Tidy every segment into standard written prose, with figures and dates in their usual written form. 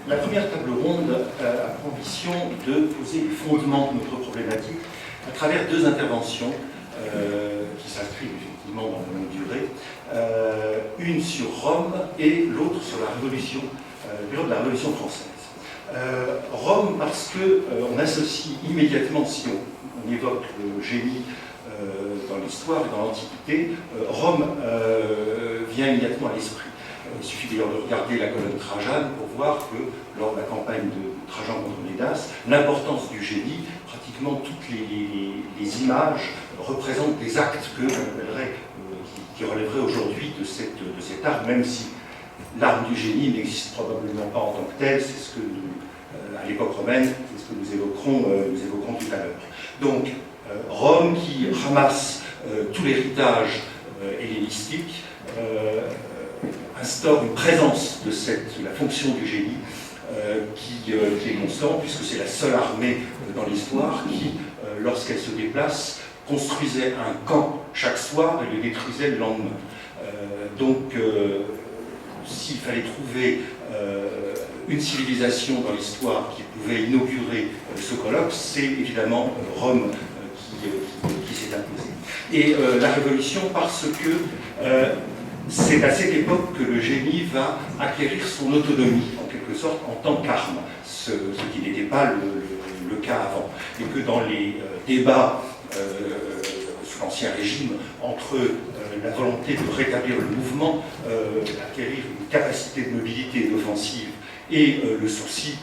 La première table ronde a pour ambition de poser les fondements de notre problématique à travers deux interventions qui s'inscrivent effectivement dans la longue durée, une sur Rome et l'autre sur la Révolution, période de la Révolution française. Rome parce qu'on associe immédiatement, si on évoque le génie dans l'histoire et dans l'Antiquité, Rome vient immédiatement à l'esprit. Il suffit d'ailleurs de regarder la colonne Trajane pour voir que lors de la campagne de Trajan contre Médas, l'importance du génie, pratiquement toutes les images représentent des actes qui relèveraient aujourd'hui de cet art, même si l'arme du génie n'existe probablement pas en tant que telle, c'est ce que à l'époque romaine, c'est ce que nous évoquerons tout à l'heure. Donc, Rome qui ramasse tout l'héritage hellénistique, instaure une présence de la fonction du génie qui est constante, puisque c'est la seule armée dans l'histoire qui, lorsqu'elle se déplace, construisait un camp chaque soir et le détruisait le lendemain. Donc, s'il fallait trouver une civilisation dans l'histoire qui pouvait inaugurer ce colloque, c'est évidemment Rome qui s'est imposée. Et la Révolution parce que c'est à cette époque que le génie va acquérir son autonomie, en quelque sorte, en tant qu'arme, ce qui n'était pas le cas avant. Et que dans les débats sous l'Ancien Régime, entre la volonté de rétablir le mouvement, d'acquérir une capacité de mobilité et d'offensive, et le souci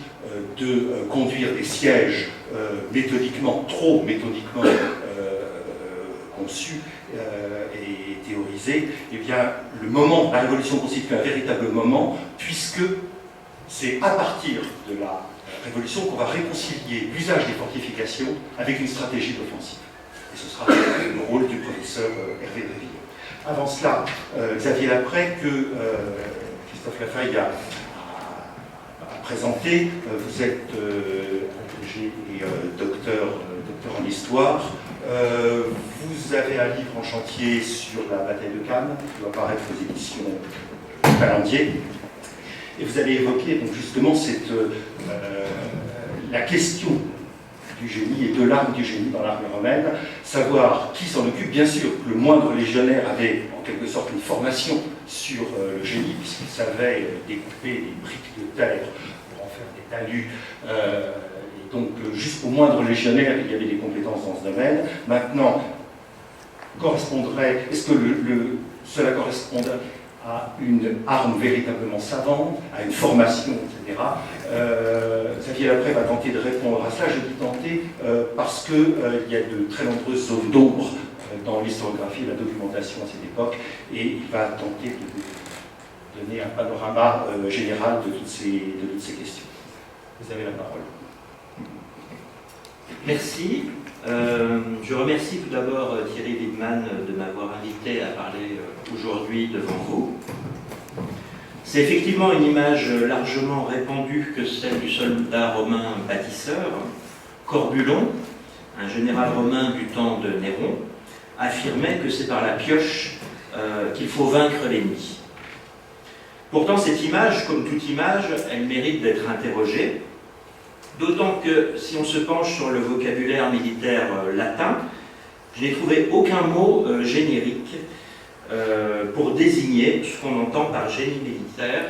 de conduire des sièges trop méthodiquement conçus et théorisés, eh bien, la Révolution constitue un véritable moment, puisque c'est à partir de la Révolution qu'on va réconcilier l'usage des fortifications avec une stratégie d'offensive. Et ce sera le rôle du professeur Hervé Brévillon. Avant cela, Xavier Laprey, que Christophe Lafaille a présenté, vous êtes agrégé et docteur en histoire. Vous avez un livre en chantier sur la bataille de Cannes, qui doit paraître aux éditions Palandier. Et vous avez évoqué donc justement la question du génie et de l'arme du génie dans l'armée romaine, savoir qui s'en occupe. Bien sûr, le moindre légionnaire avait en quelque sorte une formation sur le génie, puisqu'il savait découper des briques de terre pour en faire des talus. Et donc, jusqu'au moindre légionnaire, il y avait des compétences dans ce domaine. Maintenant, est-ce que cela correspondrait à une arme véritablement savante, à une formation, etc. Xavier Laprey va tenter de répondre à cela. Je dis tenter parce qu'il y a de très nombreuses zones d'ombre dans l'historiographie et la documentation à cette époque, et il va tenter de donner un panorama général de toutes ces questions. Vous avez la parole. Merci. Je remercie tout d'abord Thierry Wiedemann de m'avoir invité à parler aujourd'hui devant vous. C'est effectivement une image largement répandue que celle du soldat romain bâtisseur. Corbulon, un général romain du temps de Néron, affirmait que c'est par la pioche qu'il faut vaincre l'ennemi. Pourtant, cette image, comme toute image, elle mérite d'être interrogée. D'autant que, si on se penche sur le vocabulaire militaire latin, je n'ai trouvé aucun mot générique pour désigner ce qu'on entend par génie militaire,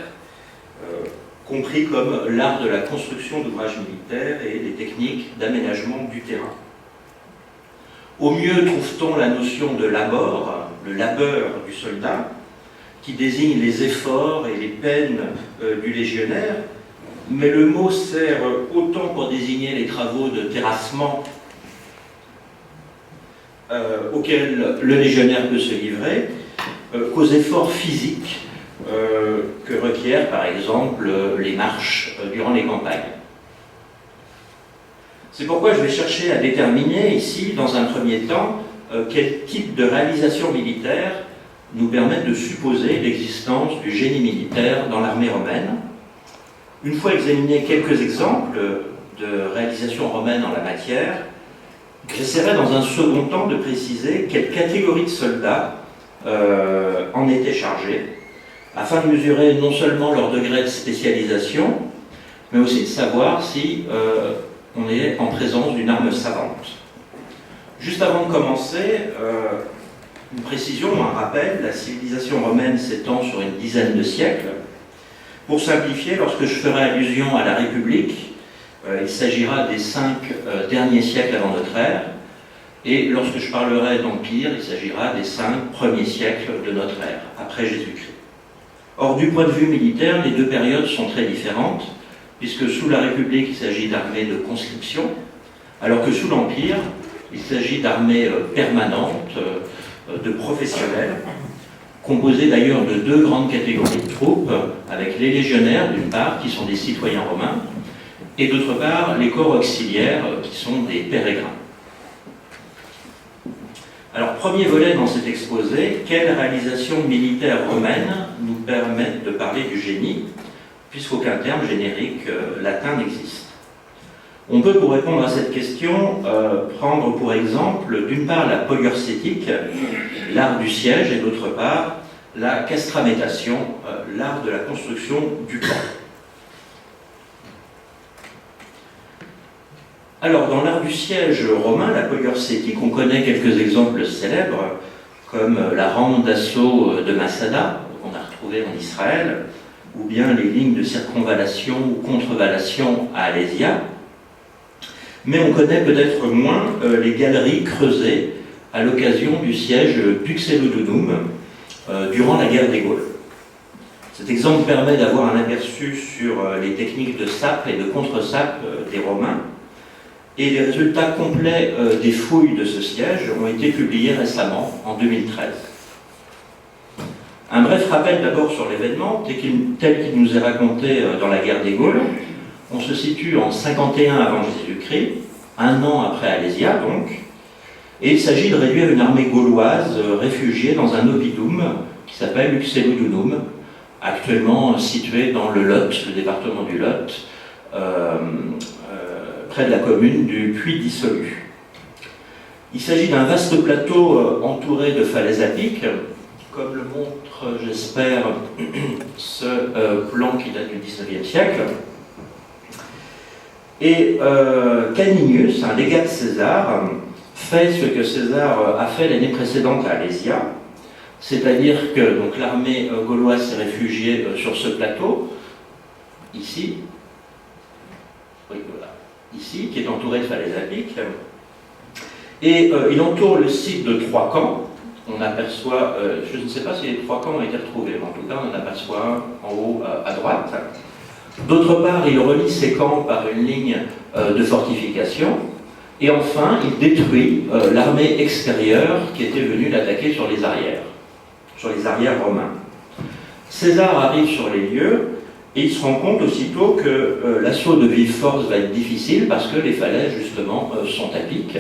compris comme l'art de la construction d'ouvrages militaires et des techniques d'aménagement du terrain. Au mieux trouve-t-on la notion de labor, le labeur du soldat, qui désigne les efforts et les peines du légionnaire, mais le mot sert autant pour désigner les travaux de terrassement auxquels le légionnaire peut se livrer, qu'aux efforts physiques que requièrent par exemple les marches durant les campagnes. C'est pourquoi je vais chercher à déterminer ici, dans un premier temps, quel type de réalisation militaire nous permet de supposer l'existence du génie militaire dans l'armée romaine. Une fois examiné quelques exemples de réalisation romaine en la matière, j'essaierai dans un second temps de préciser quelle catégorie de soldats en étaient chargés, afin de mesurer non seulement leur degré de spécialisation, mais aussi de savoir si on est en présence d'une arme savante. Juste avant de commencer, une précision, un rappel, la civilisation romaine s'étend sur une dizaine de siècles. Pour simplifier, lorsque je ferai allusion à la République, il s'agira des 5 derniers siècles avant notre ère, et lorsque je parlerai d'Empire, il s'agira des 5 premiers siècles de notre ère, après Jésus-Christ. Or, du point de vue militaire, les deux périodes sont très différentes, puisque sous la République, il s'agit d'armées de conscription, alors que sous l'Empire, il s'agit d'armées permanentes, de professionnels, composées d'ailleurs de 2 grandes catégories de troupes, avec les légionnaires, d'une part, qui sont des citoyens romains, et d'autre part, les corps auxiliaires, qui sont des pérégrins. Alors, premier volet dans cet exposé, quelles réalisations militaires romaines nous permettent de parler du génie, puisqu'aucun terme générique latin n'existe. On peut, pour répondre à cette question, prendre pour exemple, d'une part, la poliorcétique, l'art du siège, et d'autre part, la castramétation, l'art de la construction du camp. Alors, dans l'art du siège romain, la poliorcétique, on connaît quelques exemples célèbres, comme la rampe d'assaut de Massada, qu'on a retrouvée en Israël, ou bien les lignes de circonvallation ou contrevallation à Alésia. Mais on connaît peut-être moins les galeries creusées à l'occasion du siège d'Uxellodunum durant la guerre des Gaules. Cet exemple permet d'avoir un aperçu sur les techniques de sape et de contre-sape des Romains. Et les résultats complets des fouilles de ce siège ont été publiés récemment, en 2013. Un bref rappel d'abord sur l'événement, tel qu'il nous est raconté dans la guerre des Gaules. On se situe en 51 avant Jésus-Christ, un an après Alésia donc, et il s'agit de réduire une armée gauloise réfugiée dans un oppidum qui s'appelle Uxellodunum, actuellement situé dans le Lot, le département du Lot, près de la commune du Puy-Dissolu. Il s'agit d'un vaste plateau entouré de falaises à pic, comme le montre, j'espère, ce plan qui date du XIXe siècle. Et Caninius, un légat de César, fait ce que César a fait l'année précédente à Alésia, c'est-à-dire que l'armée gauloise s'est réfugiée sur ce plateau, ici, oui, voilà, ici, qui est entouré de falaises à pic, et il entoure le site de 3 camps. On aperçoit, je ne sais pas si les 3 camps ont été retrouvés, mais en tout cas on en aperçoit un en haut à droite. D'autre part, il relie ces camps par une ligne de fortification. Et enfin, il détruit l'armée extérieure qui était venue l'attaquer sur les arrières romains. César arrive sur les lieux et il se rend compte aussitôt que l'assaut de vive force va être difficile parce que les falaises, justement, sont à pic.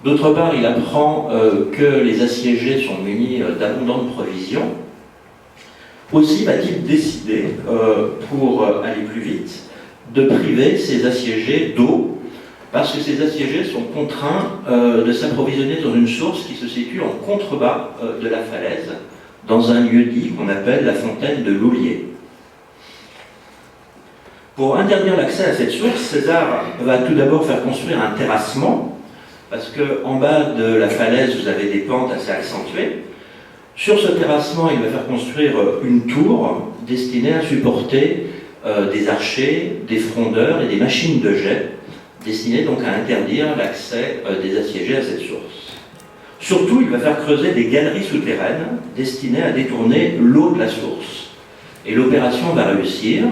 D'autre part, il apprend que les assiégés sont munis d'abondantes provisions. Aussi va-t-il décider, pour aller plus vite, de priver ces assiégés d'eau, parce que ces assiégés sont contraints de s'approvisionner dans une source qui se situe en contrebas de la falaise, dans un lieu-dit qu'on appelle la fontaine de Loulier. Pour interdire l'accès à cette source, César va tout d'abord faire construire un terrassement, parce qu'en bas de la falaise, vous avez des pentes assez accentuées. Sur ce terrassement, il va faire construire une tour destinée à supporter des archers, des frondeurs et des machines de jet, destinées donc à interdire l'accès des assiégés à cette source. Surtout, il va faire creuser des galeries souterraines destinées à détourner l'eau de la source. Et l'opération va réussir,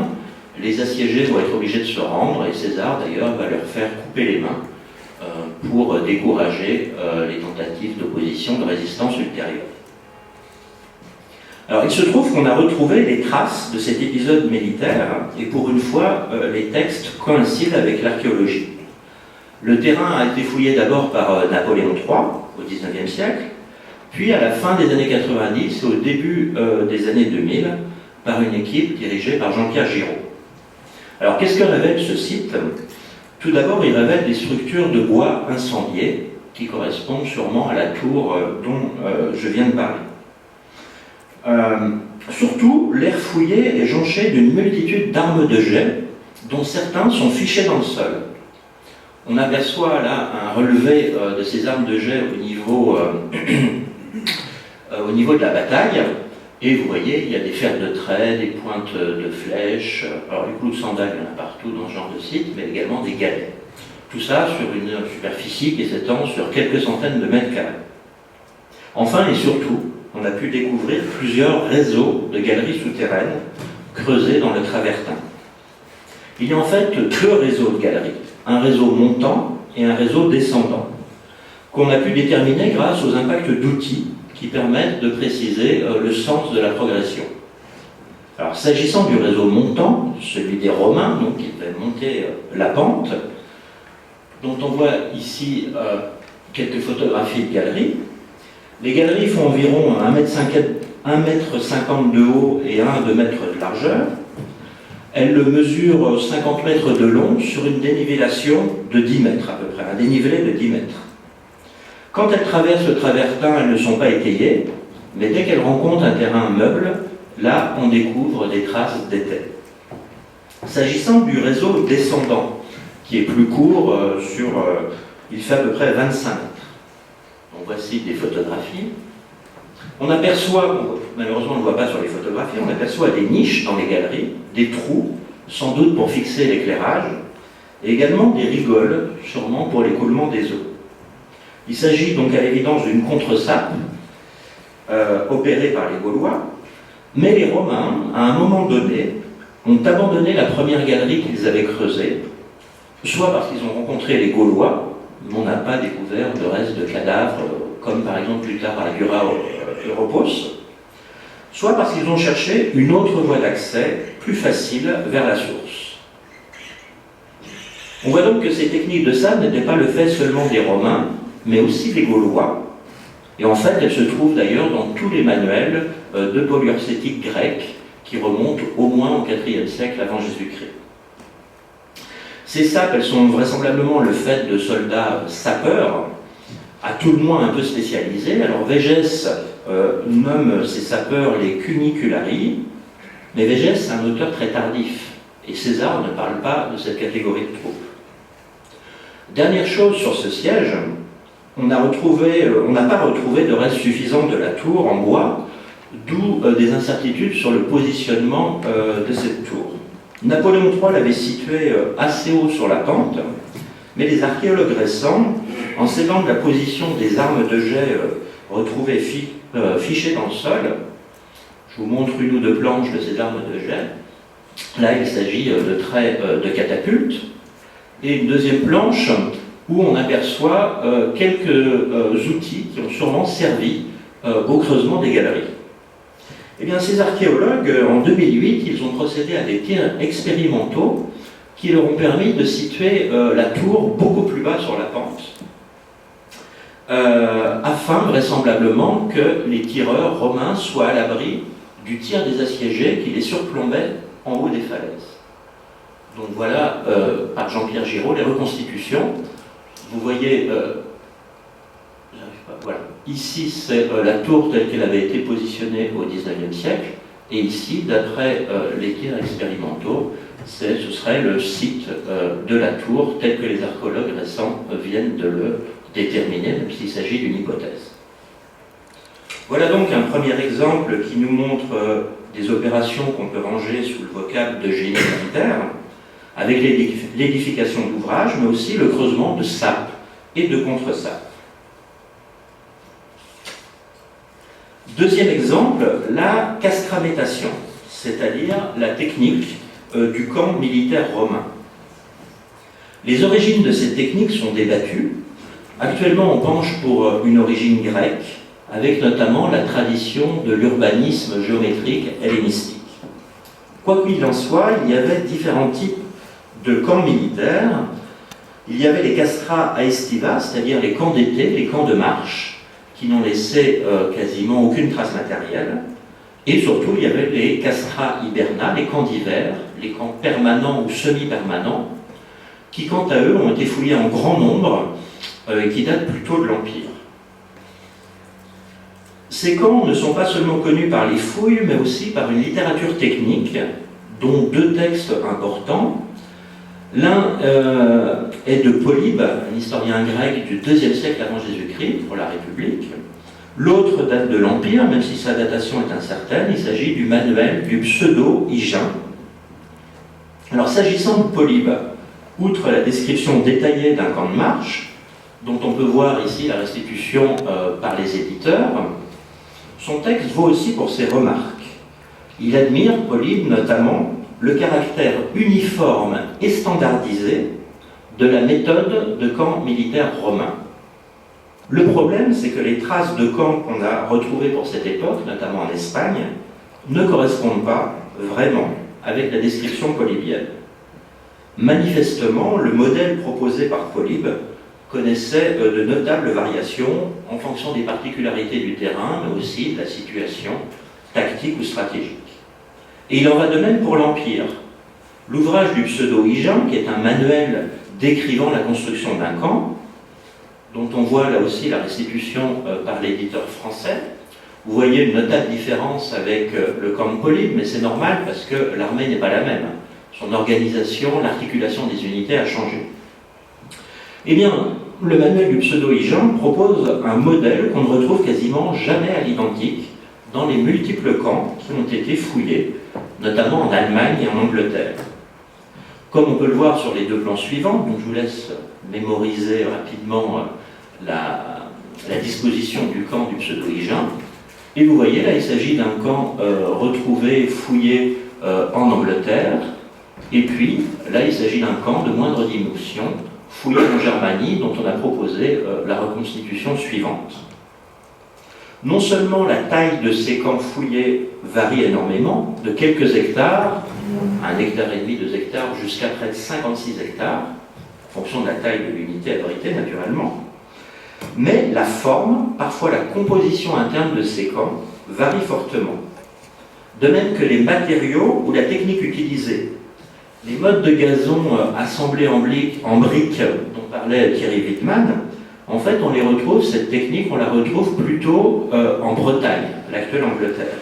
les assiégés vont être obligés de se rendre, et César d'ailleurs va leur faire couper les mains pour décourager les tentatives d'opposition, de résistance ultérieure. Alors, il se trouve qu'on a retrouvé les traces de cet épisode militaire, et pour une fois, les textes coïncident avec l'archéologie. Le terrain a été fouillé d'abord par Napoléon III, au XIXe siècle, puis à la fin des années 90 et au début des années 2000, par une équipe dirigée par Jean-Pierre Giraud. Alors, qu'est-ce que révèle ce site ? Tout d'abord, il révèle des structures de bois incendiées, qui correspondent sûrement à la tour dont je viens de parler. Surtout, l'air fouillé est jonché d'une multitude d'armes de jet, dont certains sont fichés dans le sol. On aperçoit là un relevé de ces armes de jet au niveau de la bataille, et vous voyez, il y a des fers de trait, des pointes de flèches, alors les clous de sandales, il y en a partout dans ce genre de site, mais également des galets. Tout ça sur une superficie qui s'étend sur quelques centaines de mètres carrés. Enfin et surtout, on a pu découvrir plusieurs réseaux de galeries souterraines creusées dans le travertin. Il y a en fait deux réseaux de galeries, un réseau montant et un réseau descendant, qu'on a pu déterminer grâce aux impacts d'outils qui permettent de préciser le sens de la progression. Alors, s'agissant du réseau montant, celui des Romains, donc qui devait monter la pente, dont on voit ici quelques photographies de galeries. Les galeries font environ 1,50 m de haut et 1 à 2 mètres de largeur. Elles mesurent 50 mètres de long sur une dénivellation de 10 mètres à peu près, un dénivelé de 10 mètres. Quand elles traversent le travertin, elles ne sont pas étayées, mais dès qu'elles rencontrent un terrain meuble, là on découvre des traces d'étai. S'agissant du réseau descendant, qui est plus court, il fait à peu près 25 mètres. Donc voici des photographies. On aperçoit, malheureusement on ne le voit pas sur les photographies, on aperçoit des niches dans les galeries, des trous, sans doute pour fixer l'éclairage, et également des rigoles, sûrement pour l'écoulement des eaux. Il s'agit donc à l'évidence d'une contresape opérée par les Gaulois, mais les Romains, à un moment donné, ont abandonné la première galerie qu'ils avaient creusée, soit parce qu'ils ont rencontré les Gaulois, mais on n'a pas découvert de restes de cadavres, comme par exemple plus tard à la Jura Europos, soit parce qu'ils ont cherché une autre voie d'accès, plus facile, vers la source. On voit donc que ces techniques de sable n'étaient pas le fait seulement des Romains, mais aussi des Gaulois. Et en fait, elles se trouvent d'ailleurs dans tous les manuels de polyurcétique grecque qui remontent au moins au IVe siècle avant Jésus-Christ. Ces sapes, elles sont vraisemblablement le fait de soldats sapeurs, à tout le moins un peu spécialisés. Alors Végès nomme ces sapeurs les cuniculari, mais Végès c'est un auteur très tardif, et César ne parle pas de cette catégorie de troupes. Dernière chose sur ce siège, on n'a pas retrouvé de reste suffisant de la tour en bois, d'où des incertitudes sur le positionnement de cette tour. Napoléon III l'avait située assez haut sur la pente, mais les archéologues récents, en s'aidant de la position des armes de jet retrouvées fichées dans le sol, je vous montre une ou deux planches de ces armes de jet. Là, il s'agit de traits de catapultes, et une deuxième planche où on aperçoit quelques outils qui ont sûrement servi au creusement des galeries. Eh bien, ces archéologues, en 2008, ils ont procédé à des tirs expérimentaux qui leur ont permis de situer la tour beaucoup plus bas sur la pente, afin vraisemblablement que les tireurs romains soient à l'abri du tir des assiégés qui les surplombaient en haut des falaises. Donc voilà, par Jean-Pierre Giraud, les reconstitutions. Vous voyez, voilà. Ici c'est la tour telle qu'elle avait été positionnée au XIXe siècle, et ici, d'après les tirs expérimentaux, ce serait le site de la tour tel que les archéologues récents viennent de le déterminer, même s'il s'agit d'une hypothèse. Voilà donc un premier exemple qui nous montre des opérations qu'on peut ranger sous le vocable de génie militaire, avec l'édification d'ouvrages, mais aussi le creusement de sapes et de contre-sapes. Deuxième exemple, la castramétation, c'est-à-dire la technique du camp militaire romain. Les origines de cette technique sont débattues. Actuellement, on penche pour une origine grecque, avec notamment la tradition de l'urbanisme géométrique hellénistique. Quoi qu'il en soit, il y avait différents types de camps militaires. Il y avait les castra aestiva, c'est-à-dire les camps d'été, les camps de marche, qui n'ont laissé quasiment aucune trace matérielle. Et surtout, il y avait les castra hiberna, les camps d'hiver, les camps permanents ou semi-permanents, qui, quant à eux, ont été fouillés en grand nombre et qui datent plutôt de l'Empire. Ces camps ne sont pas seulement connus par les fouilles, mais aussi par une littérature technique, dont deux textes importants. L'un est de Polybe, un historien grec du IIe siècle avant Jésus-Christ, pour la République. L'autre date de l'Empire, même si sa datation est incertaine. Il s'agit du manuel du pseudo-Hygin. Alors, s'agissant de Polybe, outre la description détaillée d'un camp de marche, dont on peut voir ici la restitution par les éditeurs, son texte vaut aussi pour ses remarques. Il admire, Polybe notamment, le caractère uniforme et standardisé de la méthode de camp militaire romain. Le problème, c'est que les traces de camps qu'on a retrouvées pour cette époque, notamment en Espagne, ne correspondent pas vraiment avec la description polybienne. Manifestement, le modèle proposé par Polybe connaissait de notables variations en fonction des particularités du terrain, mais aussi de la situation tactique ou stratégique. Et il en va de même pour l'Empire. L'ouvrage du pseudo-Hygin, qui est un manuel décrivant la construction d'un camp, dont on voit là aussi la restitution par l'éditeur français. Vous voyez une notable différence avec le camp de Polybe, mais c'est normal parce que l'armée n'est pas la même. Son organisation, l'articulation des unités a changé. Eh bien, le manuel du pseudo-Hygin propose un modèle qu'on ne retrouve quasiment jamais à l'identique dans les multiples camps qui ont été fouillés, notamment en Allemagne et en Angleterre. Comme on peut le voir sur les deux plans suivants, donc je vous laisse mémoriser rapidement la disposition du camp du pseudo-Hygin. Et vous voyez, là, il s'agit d'un camp retrouvé, fouillé en Angleterre. Et puis, là, il s'agit d'un camp de moindre dimension, fouillé en Germanie, dont on a proposé la reconstitution suivante. Non seulement la taille de ces camps fouillés varie énormément, de quelques hectares, 1,5 hectare, 2 hectares, jusqu'à près de 56 hectares, en fonction de la taille de l'unité abritée naturellement, mais la forme, parfois la composition interne de ces camps, varie fortement. De même que les matériaux ou la technique utilisée. Les modes de gazon assemblés en briques dont parlait Thierry Wittmann, en fait, on les retrouve, cette technique, on la retrouve plutôt en Bretagne, l'actuelle Angleterre.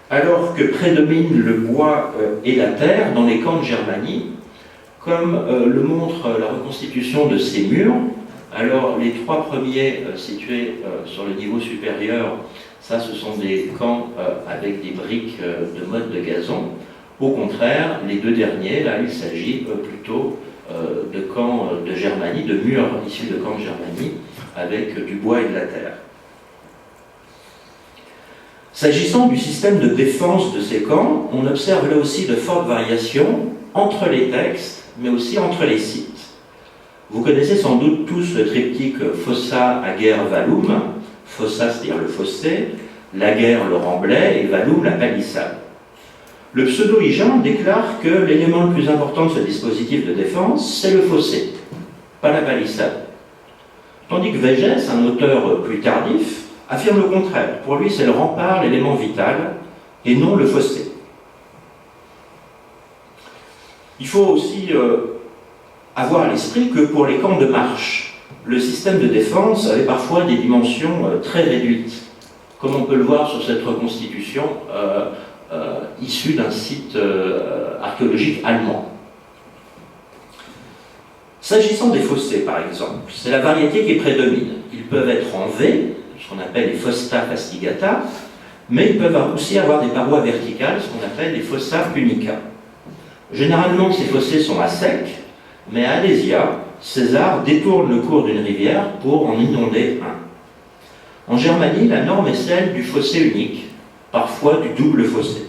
Alors que prédomine le bois et la terre dans les camps de Germanie, comme le montre la reconstitution de ces murs. Alors, les trois premiers situés sur le niveau supérieur, ça, ce sont des camps avec des briques de mode de gazon. Au contraire, les deux derniers, là, il s'agit plutôt de camps de Germanie, de murs issus de camps de Germanie, avec du bois et de la terre. S'agissant du système de défense de ces camps, on observe là aussi de fortes variations entre les textes, mais aussi entre les sites. Vous connaissez sans doute tous le triptyque fossa, aguerre, vallum. Fossa, c'est-à-dire le fossé, l'aguerre, le remblai, et vallum, la palissade. Le pseudo-Hygin déclare que l'élément le plus important de ce dispositif de défense, c'est le fossé, pas la palissade. Tandis que Végès, un auteur plus tardif, affirme le contraire. Pour lui, c'est le rempart, l'élément vital, et non le fossé. Il faut aussi avoir à l'esprit que pour les camps de marche, le système de défense avait parfois des dimensions très réduites, comme on peut le voir sur cette reconstitution issue d'un site archéologique allemand. S'agissant des fossés, par exemple, c'est la variété qui prédomine. Ils peuvent être en V, ce qu'on appelle les fossa fastigata, mais ils peuvent aussi avoir des parois verticales, ce qu'on appelle les fossa punica. Généralement, ces fossés sont à sec, mais à Alésia, César détourne le cours d'une rivière pour en inonder un. En Germanie, la norme est celle du fossé unique, parfois du double fossé.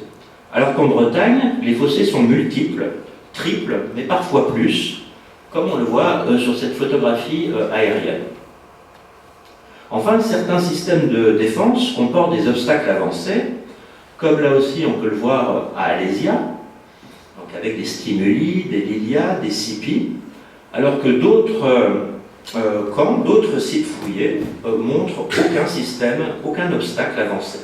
Alors qu'en Bretagne, les fossés sont multiples, triples, mais parfois plus, comme on le voit sur cette photographie aérienne. Enfin, certains systèmes de défense comportent des obstacles avancés, comme là aussi on peut le voir à Alésia, donc avec des stimuli, des lilia, des sipis, alors que d'autres camps, d'autres sites fouillés montrent aucun système, aucun obstacle avancé.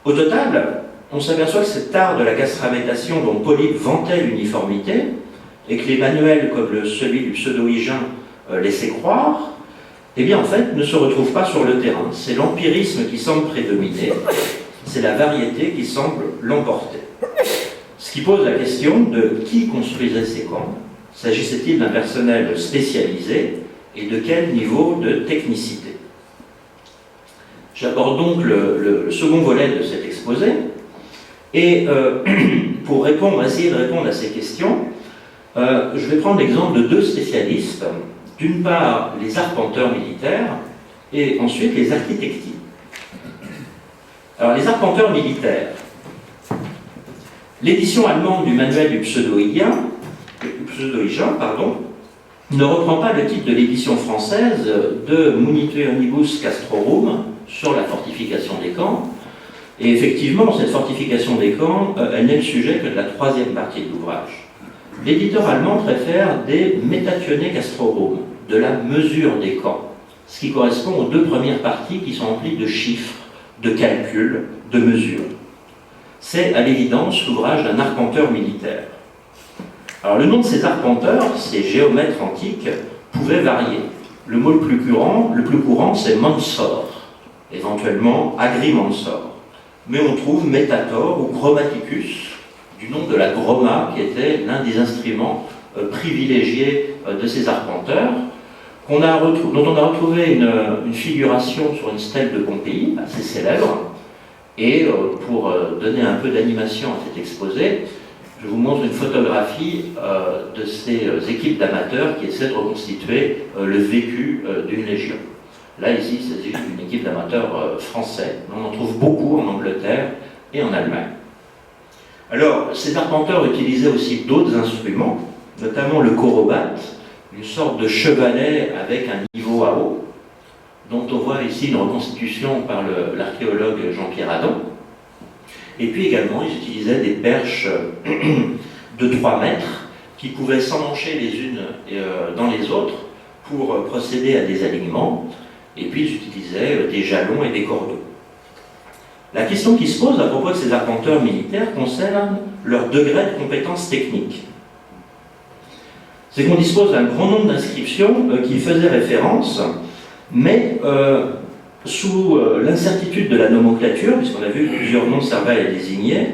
Au total, on s'aperçoit que cet art de la castramétation dont Polybe vantait l'uniformité, et que les manuels comme celui du pseudo-Hygin laissaient croire, eh bien en fait ne se retrouve pas sur le terrain. C'est l'empirisme qui semble prédominer, c'est la variété qui semble l'emporter. Ce qui pose la question de qui construisait ces camps. S'agissait-il d'un personnel spécialisé et de quel niveau de technicité? J'aborde donc le second volet de cet exposé et pour essayer de répondre à ces questions, je vais prendre l'exemple de deux spécialistes, d'une part les arpenteurs militaires et ensuite les architectes. Alors les arpenteurs militaires, l'édition allemande du manuel du pseudo-hygien, ne reprend pas le titre de l'édition française de Muniturnibus Castrorum sur la fortification des camps. Et effectivement, cette fortification des camps, elle n'est le sujet que de la troisième partie de l'ouvrage. L'éditeur allemand préfère des Metatione Castrorum, de la mesure des camps, ce qui correspond aux deux premières parties qui sont remplies de chiffres, de calculs, de mesures. C'est à l'évidence l'ouvrage d'un arpenteur militaire. Alors le nom de ces arpenteurs, ces géomètres antiques, pouvait varier. Le mot le plus courant, c'est mensor, éventuellement agrimensor. Mais on trouve Metator ou Grammaticus, du nom de la groma, qui était l'un des instruments privilégiés de ces arpenteurs, dont on a retrouvé une figuration sur une stèle de Pompéi, assez célèbre. Et pour donner un peu d'animation à cet exposé, je vous montre une photographie de ces équipes d'amateurs qui essaient de reconstituer le vécu d'une légion. Là, ici, c'est une équipe d'amateurs français. On en trouve beaucoup en Angleterre et en Allemagne. Alors, ces arpenteurs utilisaient aussi d'autres instruments, notamment le korobat, une sorte de chevalet avec un niveau à eau, dont on voit ici une reconstitution par l'archéologue Jean-Pierre Adam. Et puis également, ils utilisaient des perches de 3 mètres qui pouvaient s'emmancher les unes dans les autres pour procéder à des alignements. Et puis ils utilisaient des jalons et des cordeaux. La question qui se pose à propos de ces arpenteurs militaires concerne leur degré de compétence technique. C'est qu'on dispose d'un grand nombre d'inscriptions qui y faisaient référence, mais sous l'incertitude de la nomenclature, puisqu'on a vu que plusieurs noms servaient à les désigner,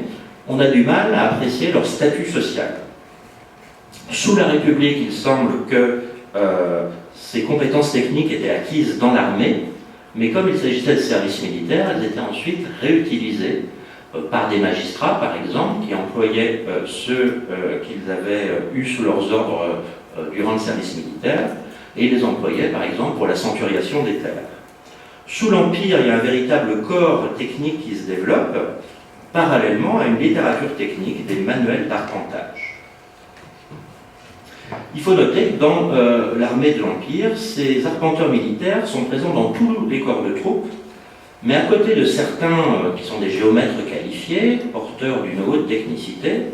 on a du mal à apprécier leur statut social. Sous la République, il semble que ces compétences techniques étaient acquises dans l'armée, mais comme il s'agissait de services militaires, elles étaient ensuite réutilisées par des magistrats, par exemple, qui employaient ceux qu'ils avaient eus sous leurs ordres durant le service militaire, et ils les employaient, par exemple, pour la centuriation des terres. Sous l'Empire, il y a un véritable corps technique qui se développe, parallèlement à une littérature technique, des manuels d'arpentage. Il faut noter que dans l'armée de l'Empire, ces arpenteurs militaires sont présents dans tous les corps de troupes, mais à côté de certains qui sont des géomètres qualifiés, porteurs d'une haute technicité,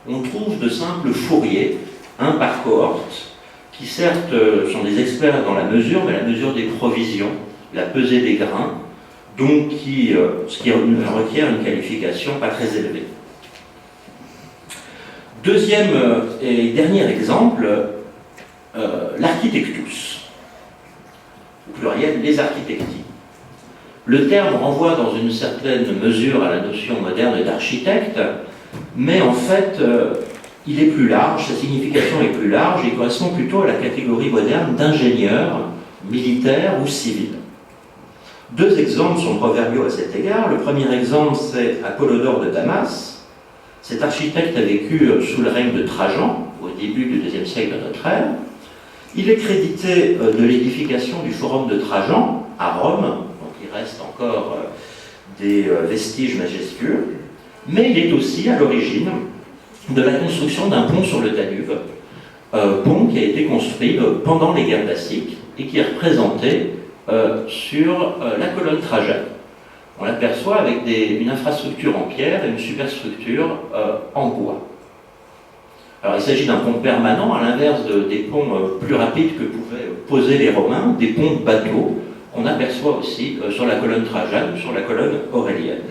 on trouve de simples fourriers, un par cohorte, qui certes sont des experts dans la mesure, mais la mesure des provisions, la pesée des grains, donc ce qui requiert une qualification pas très élevée. Deuxième et dernier exemple, l'architectus, au pluriel, les architecti. Le terme renvoie dans une certaine mesure à la notion moderne d'architecte, mais en fait, il est plus large, sa signification est plus large, et il correspond plutôt à la catégorie moderne d'ingénieur, militaire ou civil. Deux exemples sont proverbiaux à cet égard. Le premier exemple, c'est Apollodore de Damas. Cet architecte a vécu sous le règne de Trajan, au début du IIe siècle de notre ère. Il est crédité de l'édification du Forum de Trajan à Rome, donc il reste encore des vestiges majestueux, mais il est aussi à l'origine de la construction d'un pont sur le Danube, pont qui a été construit pendant les guerres daciques et qui est représenté sur la colonne Trajane. On l'aperçoit avec une infrastructure en pierre et une superstructure en bois. Alors il s'agit d'un pont permanent, à l'inverse des ponts plus rapides que pouvaient poser les Romains, des ponts de bateaux qu'on aperçoit aussi sur la colonne Trajane ou sur la colonne Aurélienne.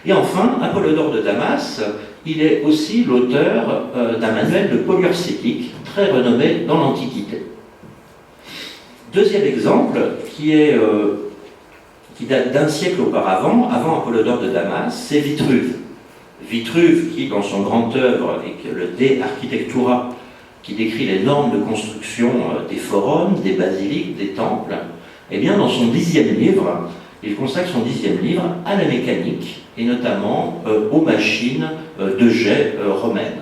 Et enfin, Apollodore de Damas, il est aussi l'auteur d'un manuel de polyurcétique très renommé dans l'Antiquité. Deuxième exemple, qui date d'un siècle auparavant, avant Apollodore de Damas, c'est Vitruve. Vitruve, qui dans son grande œuvre, et que le De Architectura, qui décrit les normes de construction des forums, des basiliques, des temples, eh bien dans son 10e livre, il consacre son 10e livre à la mécanique, et notamment aux machines de jet romaines.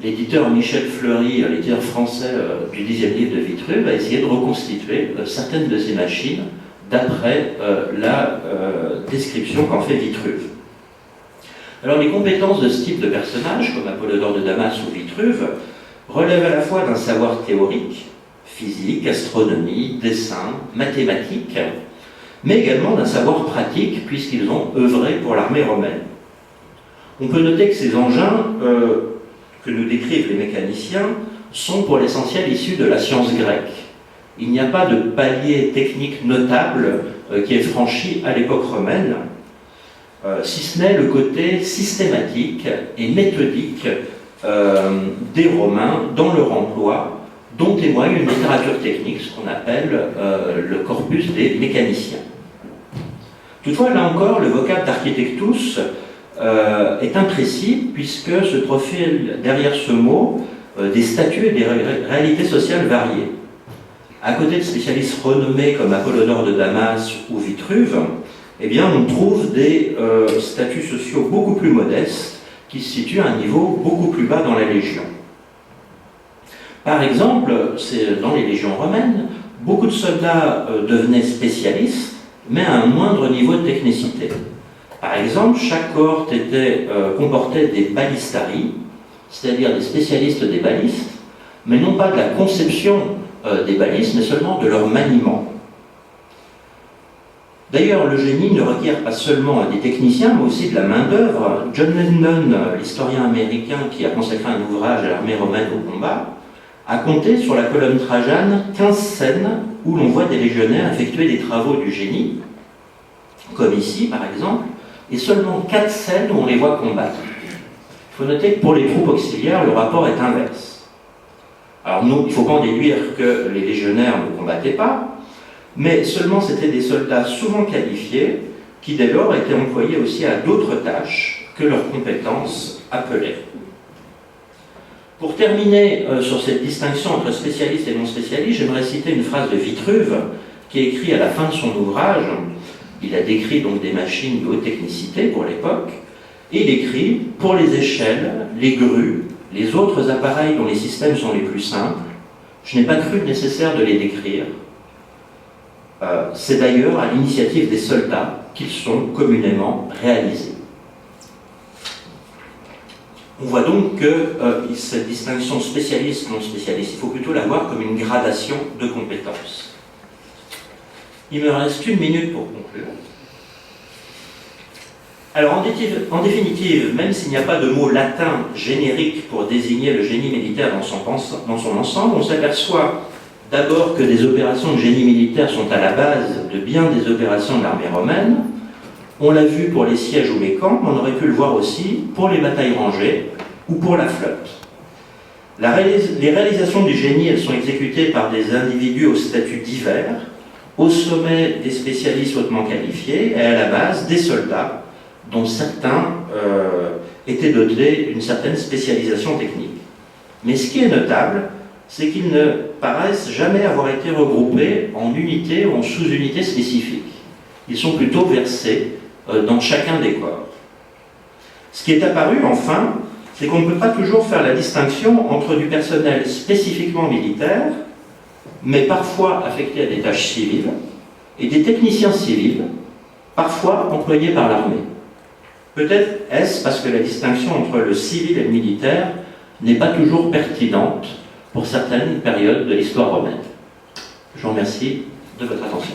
L'éditeur Michel Fleury, l'éditeur français du 10e livre de Vitruve, a essayé de reconstituer certaines de ces machines d'après la description qu'en fait Vitruve. Alors les compétences de ce type de personnage, comme Apollodore de Damas ou Vitruve, relèvent à la fois d'un savoir théorique, physique, astronomie, dessin, mathématiques, mais également d'un savoir pratique, puisqu'ils ont œuvré pour l'armée romaine. On peut noter que ces engins que nous décrivent les mécaniciens sont pour l'essentiel issus de la science grecque. Il n'y a pas de palier technique notable qui est franchi à l'époque romaine, si ce n'est le côté systématique et méthodique des Romains dans leur emploi, dont témoigne une littérature technique, ce qu'on appelle le corpus des mécaniciens. Toutefois, là encore, le vocable d'architectus est imprécis, puisque se profilent derrière ce mot des statuts et des réalités sociales variées. À côté de spécialistes renommés comme Apollodore de Damas ou Vitruve, eh bien, on trouve des statuts sociaux beaucoup plus modestes qui se situent à un niveau beaucoup plus bas dans la Légion. Par exemple, dans les légions romaines, beaucoup de soldats devenaient spécialistes, mais à un moindre niveau de technicité. Par exemple, chaque cohorte comportait des ballistari, c'est-à-dire des spécialistes des balistes, mais non pas de la conception des balistes, mais seulement de leur maniement. D'ailleurs, le génie ne requiert pas seulement des techniciens, mais aussi de la main-d'œuvre. John Lennon, l'historien américain qui a consacré un ouvrage à l'armée romaine au combat, a compté sur la colonne Trajane 15 scènes où l'on voit des légionnaires effectuer des travaux du génie, comme ici par exemple, et seulement 4 scènes où on les voit combattre. Il faut noter que pour les troupes auxiliaires, le rapport est inverse. Alors nous, il ne faut pas en déduire que les légionnaires ne combattaient pas, mais seulement c'était des soldats souvent qualifiés qui dès lors étaient employés aussi à d'autres tâches que leurs compétences appelaient. Pour terminer sur cette distinction entre spécialistes et non spécialistes, j'aimerais citer une phrase de Vitruve qui est écrite à la fin de son ouvrage. Il a décrit donc des machines de haute technicité pour l'époque, et il écrit « Pour les échelles, les grues, les autres appareils dont les systèmes sont les plus simples, je n'ai pas cru nécessaire de les décrire. C'est d'ailleurs à l'initiative des soldats qu'ils sont communément réalisés. » On voit donc que cette distinction spécialiste-non spécialiste, il faut plutôt la voir comme une gradation de compétences. Il me reste 1 minute pour conclure. Alors en définitive, même s'il n'y a pas de mot latin générique pour désigner le génie militaire dans son ensemble, on s'aperçoit d'abord que des opérations de génie militaire sont à la base de bien des opérations de l'armée romaine. On l'a vu pour les sièges ou les camps, mais on aurait pu le voir aussi pour les batailles rangées ou pour la flotte. Les réalisations du génie, elles sont exécutées par des individus au statut divers, au sommet des spécialistes hautement qualifiés et à la base des soldats, dont certains étaient dotés d'une certaine spécialisation technique. Mais ce qui est notable, c'est qu'ils ne paraissent jamais avoir été regroupés en unités ou en sous-unités spécifiques. Ils sont plutôt versés dans chacun des corps. Ce qui est apparu, enfin, c'est qu'on ne peut pas toujours faire la distinction entre du personnel spécifiquement militaire, mais parfois affecté à des tâches civiles, et des techniciens civils, parfois employés par l'armée. Peut-être est-ce parce que la distinction entre le civil et le militaire n'est pas toujours pertinente pour certaines périodes de l'histoire romaine. Je vous remercie de votre attention.